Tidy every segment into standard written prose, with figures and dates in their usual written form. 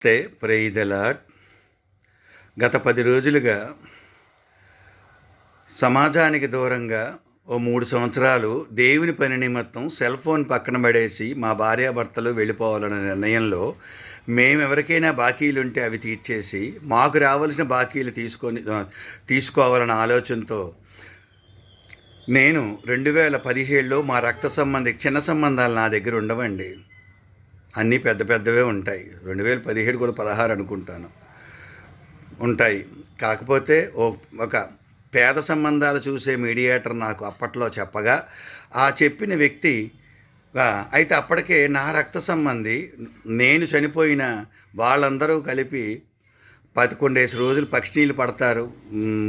Praise the lord. గత 10 రోజులుగా సమాజానికి దూరంగా 3 సంవత్సరాలు దేవుని పని నిమిత్తం సెల్ ఫోన్ పక్కన పడేసి మా భార్యాభర్తలు వెళ్ళిపోవాలనే నిర్ణయంలో మేమెవరికైనా బాకీలుంటే అవి తీర్చేసి మాకు రావాల్సిన బాకీలు తీసుకోవాలన్న ఆలోచనతో నేను 2017లో మా రక్త సంబంధి చిన్న సంబంధాలు నా దగ్గర ఉండవండి, అన్నీ పెద్ద పెద్దవే ఉంటాయి. 2017 కూడా 16 అనుకుంటాను ఉంటాయి. కాకపోతే ఒక పేద సంబంధాలు చూసే మీడియేటర్ నాకు అప్పట్లో చెప్పగా ఆ చెప్పిన వ్యక్తి అయితే అప్పటికే నా రక్త సంబంధి నేను చనిపోయిన వాళ్ళందరూ కలిపి 11 రోజులు పక్షినీళ్ళు పడతారు,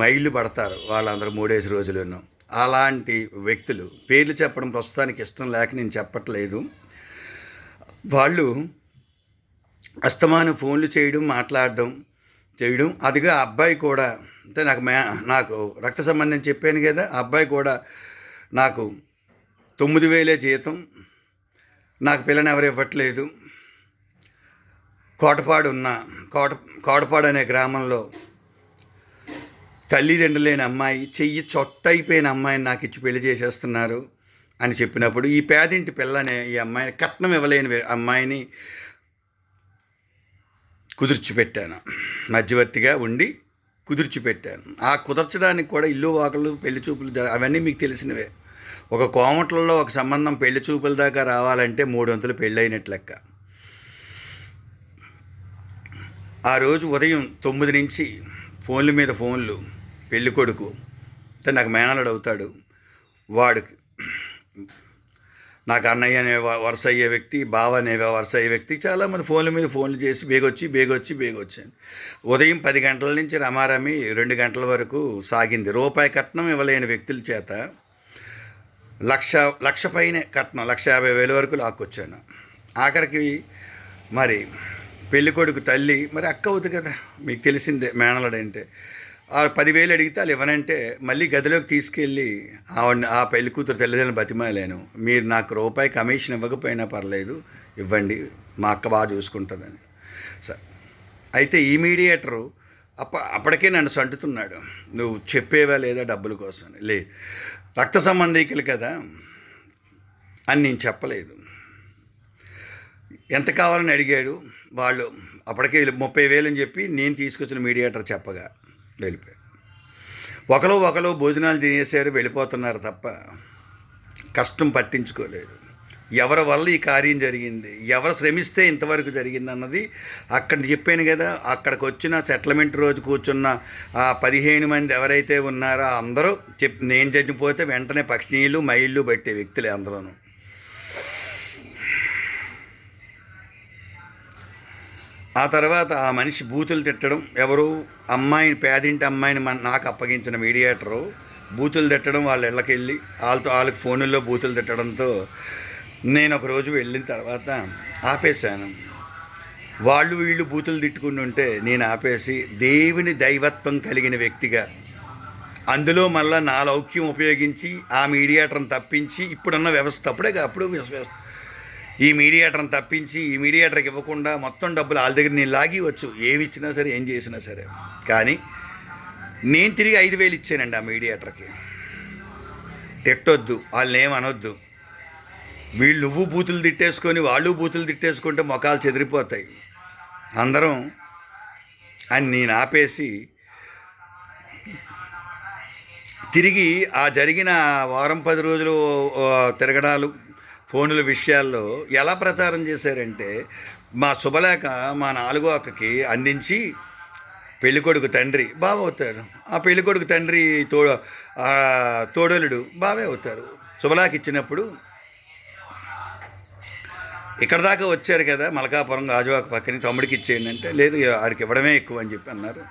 మైళ్ళు పడతారు వాళ్ళందరూ 3 రోజులను. అలాంటి వ్యక్తులు పేర్లు చెప్పడం ప్రస్తుతానికి ఇష్టం లేక నేను చెప్పట్లేదు. వాళ్ళు అస్తమానం ఫోన్లు చేయడం, మాట్లాడడం అదిగా అబ్బాయి కూడా అంటే నాకు రక్త సంబంధం చెప్పాను కదా, ఆ అబ్బాయి కూడా నాకు 9,000 జీతం, నాకు పిల్లని ఎవరు ఇవ్వట్లేదు. కోటపాడు అనే గ్రామంలో తల్లిదండ్రులు లేని అమ్మాయి, చెయ్యి చొట్టయిపోయిన అమ్మాయిని నాకు ఇచ్చి పెళ్లి చేసేస్తున్నారు అని చెప్పినప్పుడు ఈ పేదింటి పిల్లనే ఈ అమ్మాయిని కట్నం ఇవ్వలేని అమ్మాయిని కుదుర్చిపెట్టాను. మధ్యవర్తిగా ఉండి కుదుర్చిపెట్టాను. ఆ కుదర్చడానికి కూడా ఇల్లు వాకలు పెళ్లి చూపులు అవన్నీ మీకు తెలిసినవే. ఒక కోమట్లలో ఒక సంబంధం పెళ్లి చూపుల దాకా రావాలంటే 3 వంతులు పెళ్ళైనట్లు లెక్క. ఆ రోజు ఉదయం 9 నుంచి ఫోన్ల మీద ఫోన్లు. పెళ్ళి కొడుకు నాకు మేనల్లుడు అవుతాడు, వాడికి నాకు అన్నయ్య అనే వరుస అయ్యే వ్యక్తి, బావ అనే వరుస అయ్యే వ్యక్తి చాలామంది ఫోన్ల మీద ఫోన్లు చేసి బేగొచ్చి ఉదయం 10 గంటల నుంచి రమారమి 2 గంటల వరకు సాగింది. రూపాయి కట్నం ఇవ్వలేని వ్యక్తుల చేత లక్ష పైన కట్నం 1,50,000 వరకు లాక్కొచ్చాను. ఆఖరికి మరి పెళ్ళికొడుకు తల్లి మరి అక్క అవుతుంది కదా, మీకు తెలిసిందే మేనలుడంటే. ఆ 10,000 అడిగితే వాళ్ళు ఇవ్వనంటే మళ్ళీ గదిలోకి తీసుకెళ్ళి ఆ పెళ్లి కూతురు తల్లిదండ్రులు బతిమాలేను, మీరు నాకు రూపాయి కమిషన్ ఇవ్వకపోయినా పర్లేదు ఇవ్వండి, మా అక్క బాగా చూసుకుంటుందని. అయితే ఈ మీడియేటరు అప్పటికే నన్ను సంటుతున్నాడు, నువ్వు చెప్పేవా లేదా డబ్బుల కోసం. రక్త సంబంధికులు కదా అని నేను చెప్పలేదు. ఎంత కావాలని అడిగాడు. వాళ్ళు అప్పటికే 30,000 అని చెప్పి నేను తీసుకొచ్చిన మీడియేటర్ చెప్పగా వెళ్ళిపోయారు. ఒకరు భోజనాలు తినేసారు, వెళ్ళిపోతున్నారు తప్ప కష్టం పట్టించుకోలేదు. ఎవరి వల్ల ఈ కార్యం జరిగింది, ఎవరు శ్రమిస్తే ఇంతవరకు జరిగింది అన్నది అక్కడ చెప్పాను కదా. అక్కడికి వచ్చిన సెటిల్మెంట్ రోజు కూర్చున్న ఆ 15 మంది ఎవరైతే ఉన్నారో అందరూ నేను చనిపోతే వెంటనే పక్షినీళ్ళు మైళ్ళు పట్టే వ్యక్తులే అందరూను. ఆ తర్వాత ఆ మనిషి బూతులు తిట్టడం, ఎవరు అమ్మాయిని పేదింటి అమ్మాయిని నాకు అప్పగించిన మీడియేటరు బూతులు తిట్టడం, వాళ్ళ ఇళ్ళకెళ్ళి వాళ్ళకి ఫోనుల్లో బూతులు తిట్టడంతో నేను ఒకరోజు వెళ్ళిన తర్వాత ఆపేశాను. వీళ్ళు బూతులు తిట్టుకుని ఉంటే నేను ఆపేసి దేవుని దైవత్వం కలిగిన వ్యక్తిగా అందులో మళ్ళీ నా లౌక్యం ఉపయోగించి ఆ మీడియేటర్ని తప్పించి ఇప్పుడున్న వ్యవస్థ అప్పుడు ఈ మీడియేటర్ని తప్పించి ఈ మీడియేటర్కి ఇవ్వకుండా మొత్తం డబ్బులు వాళ్ళ దగ్గర నేను లాగివచ్చు, ఏమి ఇచ్చినా సరే ఏం చేసినా సరే. కానీ నేను తిరిగి 5,000 ఇచ్చానండి ఆ మీడియేటర్కి. తిట్టొద్దు, వాళ్ళని ఏమనొద్దు. నువ్వు బూతులు తిట్టేసుకొని వాళ్ళు బూతులు తిట్టేసుకుంటే మొఖాలు చెదిరిపోతాయి అందరం అని నేను ఆపేసి తిరిగి ఆ జరిగిన వారం 10 రోజులు తిరగడాలు ఫోనుల విషయాల్లో ఎలా ప్రచారం చేశారంటే మా శుభలేఖ మా 4వ అక్కకి అందించి పెళ్ళికొడుకు తండ్రి బావ అవుతారు, ఆ పెళ్ళికొడుకు తండ్రి తోడలుడు బావే అవుతారు. శుభలేఖ ఇచ్చినప్పుడు ఇక్కడ దాకా వచ్చారు కదా మలకాపురం గాజువాక పక్కని, తమ్ముడికి ఇచ్చేయండి అంటే లేదు ఆడికి ఇవ్వడమే ఎక్కువ అని చెప్పి అన్నారు.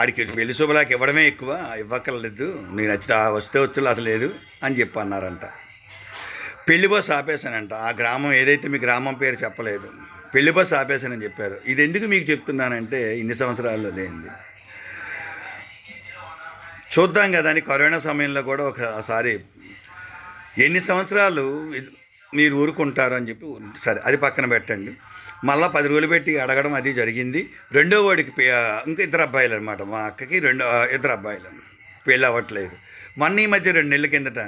ఆడికి పెళ్లి శుభలేఖ ఇవ్వడమే ఎక్కువ, ఇవ్వక్కర్లేదు, నేను వస్తే వచ్చేలా అసలు లేదు అని చెప్పి అన్నారంట. పెళ్లి బస్సు ఆపేశానంట. ఆ గ్రామం ఏదైతే మీ గ్రామం పేరు చెప్పలేదు, పెళ్లి బస్సు ఆపేశానని చెప్పారు. ఇది ఎందుకు మీకు చెప్తున్నానంటే ఇన్ని సంవత్సరాల్లో లేనిది చూద్దాం కదా అని. కరోనా సమయంలో కూడా ఒకసారి ఎన్ని సంవత్సరాలు మీరు ఊరుకుంటారు అని చెప్పి సరే అది పక్కన పెట్టండి. మళ్ళీ 10 రోజులు పెట్టి అడగడం అది జరిగింది. రెండో వాడికి ఇంకా ఇద్దరు అబ్బాయిలు అనమాట. మా అక్కకి ఇద్దరు అబ్బాయిలు పెళ్ళి అవ్వట్లేదు. మొన్న ఈ మధ్య 2 నెలల కిందట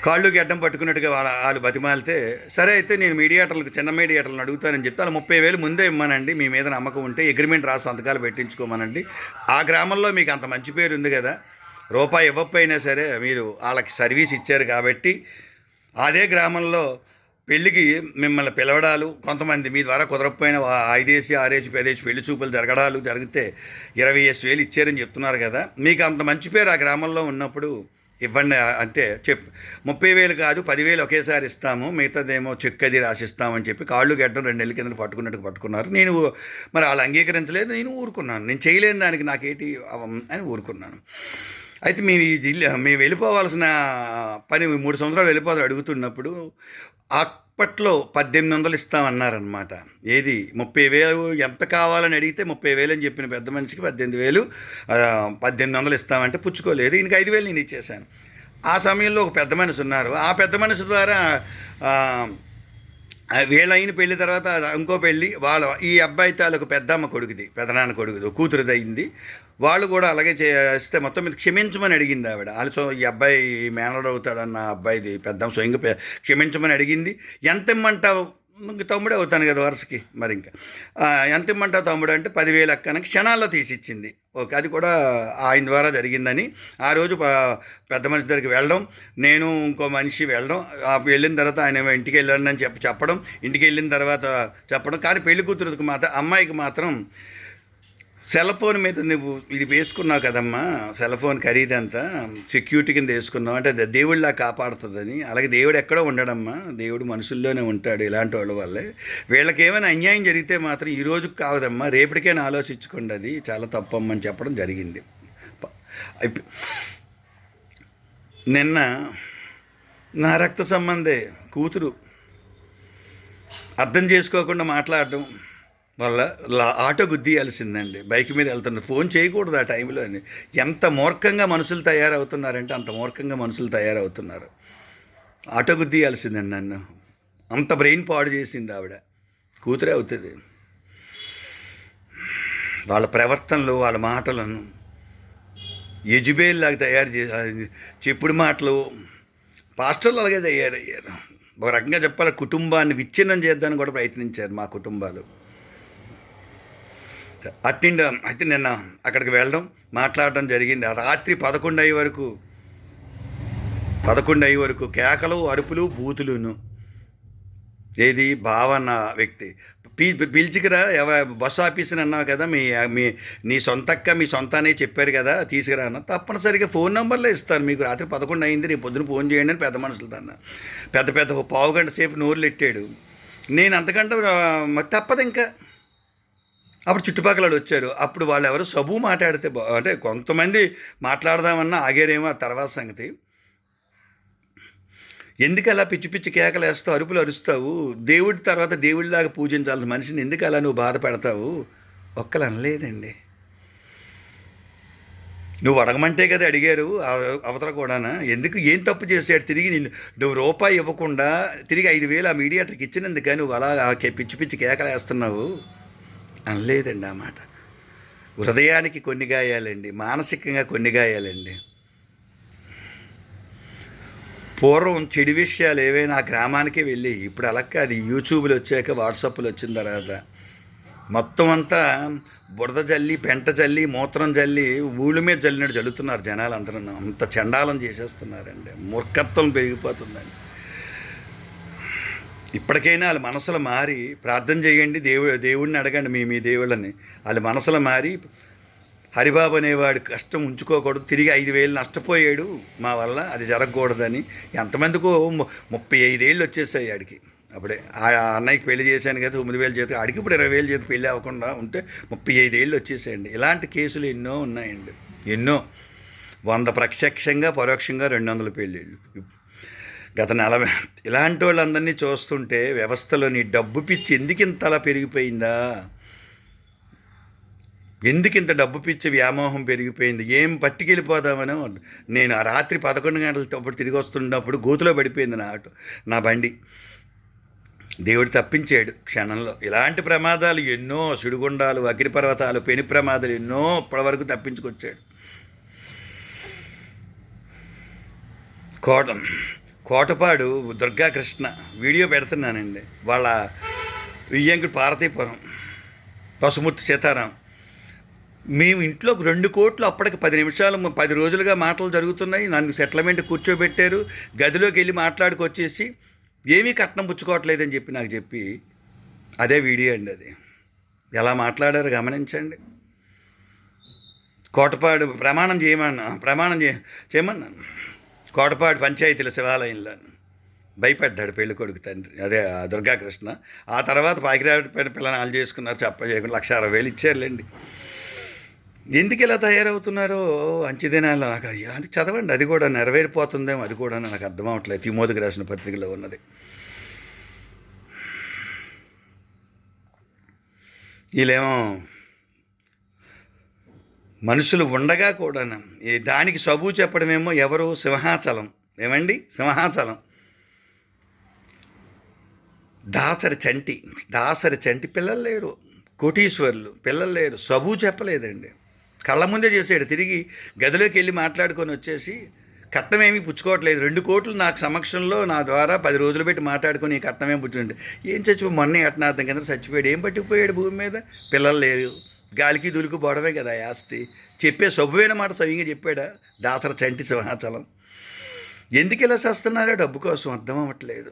కాళ్ళు గడ్డం పట్టుకున్నట్టుగా వాళ్ళు బతిమాలితే, సరే అయితే నేను చిన్న మీడియేటర్లను అడుగుతానని చెప్తే వాళ్ళు 30,000 ముందే ఇవ్వమనండి, మీ మీద నమ్మకం ఉంటే అగ్రిమెంట్ రాసి సంతకాలు పెట్టించుకోమనండి. ఆ గ్రామంలో మీకు అంత మంచి పేరు ఉంది కదా, రూపాయి ఇవ్వకపోయినా సరే మీరు వాళ్ళకి సర్వీస్ ఇచ్చారు కాబట్టి అదే గ్రామంలో పెళ్ళికి మిమ్మల్ని పిలవడాలు, కొంతమంది మీ ద్వారా కుదరకపోయిన 5 6 10 పెళ్లి చూపులు జరగడాలు జరిగితే 20,000 ఇచ్చారని చెప్తున్నారు కదా, మీకు అంత మంచి పేరు ఆ గ్రామంలో ఉన్నప్పుడు ఇవ్వండి అంటే 30,000 కాదు 10,000 ఒకేసారి ఇస్తాము, మిగతాదేమో చెక్ అది రాసిస్తామని చెప్పి కాళ్ళు గడ్డం 2 నెలల కింద పట్టుకున్నారు. నేను మరి వాళ్ళు అంగీకరించలేదు, నేను ఊరుకున్నాను. నేను చేయలేని దానికి నాకేంటి అని ఊరుకున్నాను. అయితే మేము వెళ్ళిపోవాల్సిన పని 3 సంవత్సరాలు వెళ్ళిపోతారు అడుగుతున్నప్పుడు అప్పట్లో 1,800 ఇస్తామన్నారనమాట. ఏది 30,000 ఎంత కావాలని అడిగితే 30,000 అని చెప్పిన పెద్ద మనిషికి 18,000 1,800 ఇస్తామంటే పుచ్చుకోలేదు. ఇంక 5,000 నేను ఇచ్చేసాను. ఆ సమయంలో ఒక పెద్ద మనిషి ఉన్నారు. ఆ పెద్ద మనిషి ద్వారా వీళ్ళైన పెళ్లి తర్వాత ఇంకో పెళ్ళి ఈ అబ్బాయి తాలూకు పెద్దమ్మ కొడుకుది, పెదనాన్న కొడుకుది, కూతురుది అయింది. వాళ్ళు కూడా అలాగే చేస్తే మొత్తం మీద క్షమించమని అడిగింది ఆవిడ. వాళ్ళు ఈ అబ్బాయి మేనడు అవుతాడన్న అబ్బాయిది పెద్దమ్మ స్వయంగా క్షమించమని అడిగింది. ఎంత ఇమ్మంటావు, తమ్ముడే అవుతాను కదా వరుసకి, మరి ఇంకా ఎంత ఇమ్మంటావు తమ్ముడు అంటే 10,000 అక్కనకి క్షణాల్లో తీసిచ్చింది. ఓకే, అది కూడా ఆయన ద్వారా జరిగిందని ఆ రోజు పెద్ద మనిషి దగ్గరికి వెళ్ళడం, నేను ఇంకో మనిషి వెళ్ళడం, వెళ్ళిన తర్వాత ఆయన ఇంటికి వెళ్ళండి అని చెప్పడం, ఇంటికి వెళ్ళిన తర్వాత చెప్పడం. కానీ పెళ్లి కూతురుకి మాత్రం, అమ్మాయికి మాత్రం సెల్ ఫోన్ మీద నువ్వు ఇది వేసుకున్నావు కదమ్మా, సెల్ ఫోన్ ఖరీదంతా సెక్యూరిటీ కింద వేసుకున్నావు అంటే దేవుడిలా కాపాడుతుందని. అలాగే దేవుడు ఎక్కడో ఉండడమ్మా, దేవుడు మనుషుల్లోనే ఉంటాడు. ఇలాంటి వాళ్ళ వల్లే వీళ్ళకి ఏమైనా అన్యాయం జరిగితే మాత్రం ఈ రోజుకి కావదమ్మా, రేపటికైనా ఆలోచించుకోండి, అది చాలా తప్పమ్మని చెప్పడం జరిగింది. నిన్న నా రక్త సంబంధే కూతురు అర్థం చేసుకోకుండా మాట్లాడడం వల్ల ఆటో గుద్దీయాల్సిందండి. బైక్ మీద వెళ్తున్నారు, ఫోన్ చేయకూడదు ఆ టైంలో అని. ఎంత మూర్ఖంగా మనుషులు తయారవుతున్నారంటే అంత మూర్ఖంగా మనుషులు తయారవుతున్నారు. ఆటో గుద్దీయాల్సిందండి నన్ను. అంత బ్రెయిన్ పాడు చేసింది ఆవిడ. కూతురే అవుతుంది. వాళ్ళ ప్రవర్తనలు, వాళ్ళ మాటలను యజుబేల్లాగా తయారు చేసి చెప్పుడు మాటలు. పాస్టర్లు అలాగే తయారయ్యారు. ఒక రకంగా చెప్పాలి, కుటుంబాన్ని విచ్ఛిన్నం చేద్దామని కూడా ప్రయత్నించారు మా కుటుంబాలు. అట్టిండి అయితే నిన్న అక్కడికి వెళ్ళడం, మాట్లాడడం జరిగింది. రాత్రి 11 వరకు కేకలు, అరుపులు, బూతులును. ఏది భావన వ్యక్తి పిలిచికిరా, బస్సు ఆఫీస్ని అన్నావు కదా, నీ సొంతక్క మీ సొంతానే చెప్పారు కదా తీసుకురా అన్న. తప్పనిసరిగా ఫోన్ నెంబర్లే ఇస్తాను మీకు, రాత్రి 11 అయింది, రేపు పొద్దున ఫోన్ చేయండి అని పెద్ద మనుషులతో అన్న. పెద్ద పావు గంట సేపు నోరులు ఎట్టాడు. నేను అంతకంటే తప్పదు ఇంకా. అప్పుడు చుట్టుపక్కల వచ్చారు. అప్పుడు వాళ్ళు ఎవరు సబు మాట్లాడితే అంటే కొంతమంది మాట్లాడదామన్నా ఆగారేమో, ఆ తర్వాత సంగతి. ఎందుకు అలా పిచ్చి పిచ్చి కేకలు వేస్తావు, అరుపులు అరుస్తావు, దేవుడి తర్వాత దేవుడిలాగా పూజించాల్సిన మనిషిని ఎందుకు అలా నువ్వు బాధ పెడతావు? ఒక్కలు అనలేదండి. నువ్వు అడగమంటే కదా అడిగారు అవతల కూడానా. ఎందుకు, ఏం తప్పు చేశాడు? తిరిగి నువ్వు రూపాయి ఇవ్వకుండా తిరిగి 5,000 ఆ మీడియాటర్కి ఇచ్చినందుక నువ్వు అలా పిచ్చి పిచ్చి కేకలు వేస్తున్నావు అనలేదండి. ఆ మాట హృదయానికి కొన్ని గాయాలండి, మానసికంగా కొన్ని గాయాలండి. పూర్వం చెడు విషయాలు ఏవైనా ఆ గ్రామానికే వెళ్ళి, ఇప్పుడు అలా అది యూట్యూబ్లు వచ్చాక, వాట్సాప్లు వచ్చిన తర్వాత మొత్తం అంతా బురద జల్లి, పెంట జల్లి, మూత్రం జల్లి, ఊళ్ళ మీద జల్లినట్టు జల్లుతున్నారు జనాలు అందరూ. అంత చండాలం చేసేస్తున్నారండి. మూర్ఖత్వం పెరిగిపోతుందండి. ఇప్పటికైనా వాళ్ళ మనసులు మారి ప్రార్థన చేయండి, దేవుడిని అడగండి, మీ దేవుళ్ళని. వాళ్ళ మనసులు మారి, హరిబాబు అనేవాడు కష్టం ఉంచుకోకూడదు, తిరిగి 5,000 నష్టపోయాడు మా వల్ల, అది జరగకూడదని. ఎంతమందికో 35 ఏళ్ళు వచ్చేసాయి ఆడికి. అప్పుడే ఆ అన్నయ్యకి పెళ్లి చేశాను కదా, 9,000 చేతి, ఆడికి ఇప్పుడు 20,000 చేతి పెళ్ళి అవ్వకుండా ఉంటే 35 ఏళ్ళు వచ్చేసాయండి. ఇలాంటి కేసులు ఎన్నో ఉన్నాయండి, ఎన్నో. 100 ప్రత్యక్షంగా, పరోక్షంగా 200 పెళ్ళిళ్ళు. గత 40 ఇలాంటి వాళ్ళందరినీ చూస్తుంటే వ్యవస్థలోని డబ్బు పిచ్చి ఎందుకు ఇంతలా పెరిగిపోయిందా? ఎందుకు ఇంత డబ్బు పిచ్చి వ్యామోహం పెరిగిపోయింది, ఏం పట్టుకెళ్ళిపోదామనో. నేను ఆ రాత్రి 11 గంటలప్పుడు తిరిగి వస్తున్నప్పుడు గోతులో పడిపోయింది నా బండి. దేవుడు తప్పించాడు క్షణంలో. ఇలాంటి ప్రమాదాలు ఎన్నో, సుడిగుండాలు, అగ్నిపర్వతాలు, పెను ప్రమాదాలు ఎన్నో ఇప్పటివరకు తప్పించుకొచ్చాడు. కోటపాడు దుర్గాకృష్ణ వీడియో పెడుతున్నానండి. వాళ్ళ వియ్యంకుడు పార్వతీపురం పసుమూర్తి సీతారాం. మేము ఇంట్లో 2 కోట్లు అప్పటికి 10 నిమిషాలు 10 రోజులుగా మాటలు జరుగుతున్నాయి. నన్ను సెటిల్మెంట్ కూర్చోబెట్టారు. గదిలోకి వెళ్ళి మాట్లాడుకొచ్చేసి ఏమీ కట్నం పుచ్చుకోవట్లేదని చెప్పి అదే వీడియో అండి. అది ఎలా మాట్లాడారు గమనించండి. కోటపాడు చేయమన్నాను. కోటపాడు పంచాయతీల శివాలయంలో భయపడ్డాడు పెళ్లి కొడుకు తండ్రి, అదే దుర్గాకృష్ణ. ఆ తర్వాత పాకిరాపేట పిల్లనాలు చేసుకున్నారు, చెప్పకుండా 1,60,000 ఇచ్చారులేండి. ఎందుకు ఇలా తయారవుతున్నారో అంచెదినాల్లో నాకు అది చదవండి, అది కూడా నెరవేరిపోతుందేమో, అది కూడా నాకు అర్థం అవ్వట్లేదు. తిమోతికి రాసిన పత్రికలో ఉన్నది. వీళ్ళేమో మనుషులు ఉండగా కూడా దానికి సబూ చెప్పడమేమో ఎవరు, సింహాచలం. ఏమండి, సింహాచలం దాసరి చంటి పిల్లలు లేరు, కోటీశ్వర్లు పిల్లలు లేరు, సబూ చెప్పలేదండి. కళ్ళ ముందే చేసాడు. తిరిగి గదిలోకి వెళ్ళి మాట్లాడుకొని వచ్చేసి కట్నమేమీ పుచ్చుకోవట్లేదు. 2 కోట్లు నాకు సమక్షంలో నా ద్వారా 10 రోజులు పెట్టి మాట్లాడుకొని ఈ కట్నమేమి పుచ్చుకుంటే ఏం చచ్చిపోయి మొన్నే అట్నార్థం కింద చచ్చిపోయాడు. ఏం పట్టుకుపోయాడు భూమి మీద? పిల్లలు లేరు, గాలికి దులికి పోవడమే కదా ఆస్తి. చెప్పే సొబ్బువైన మాట సవ్యంగా చెప్పాడా దాసరి చంటి సింహాచలం? ఎందుకు ఇలా చేస్తున్నారో డబ్బు కోసం అర్థం అవ్వట్లేదు.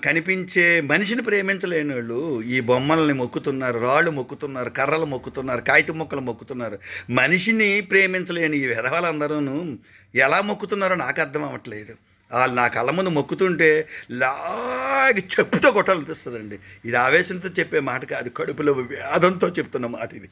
కనిపించే మనిషిని ప్రేమించలేని వాళ్ళు ఈ బొమ్మల్ని మొక్కుతున్నారు, రాళ్ళు మొక్కుతున్నారు, కర్రలు మొక్కుతున్నారు, కాగితం మొక్కలు మొక్కుతున్నారు. మనిషిని ప్రేమించలేని ఈ విధవాళ్ళందరూ ఎలా మొక్కుతున్నారో నాకు అర్థం అవ్వట్లేదు. వాళ్ళు నా కళ్ళ ముందు మొక్కుతుంటే లాగి చెప్పుతో కొట్టాలనిపిస్తుందండి. ఇది ఆవేశంతో చెప్పే మాట కాదు, కడుపులో వేదంతో చెప్తున్న మాట ఇది.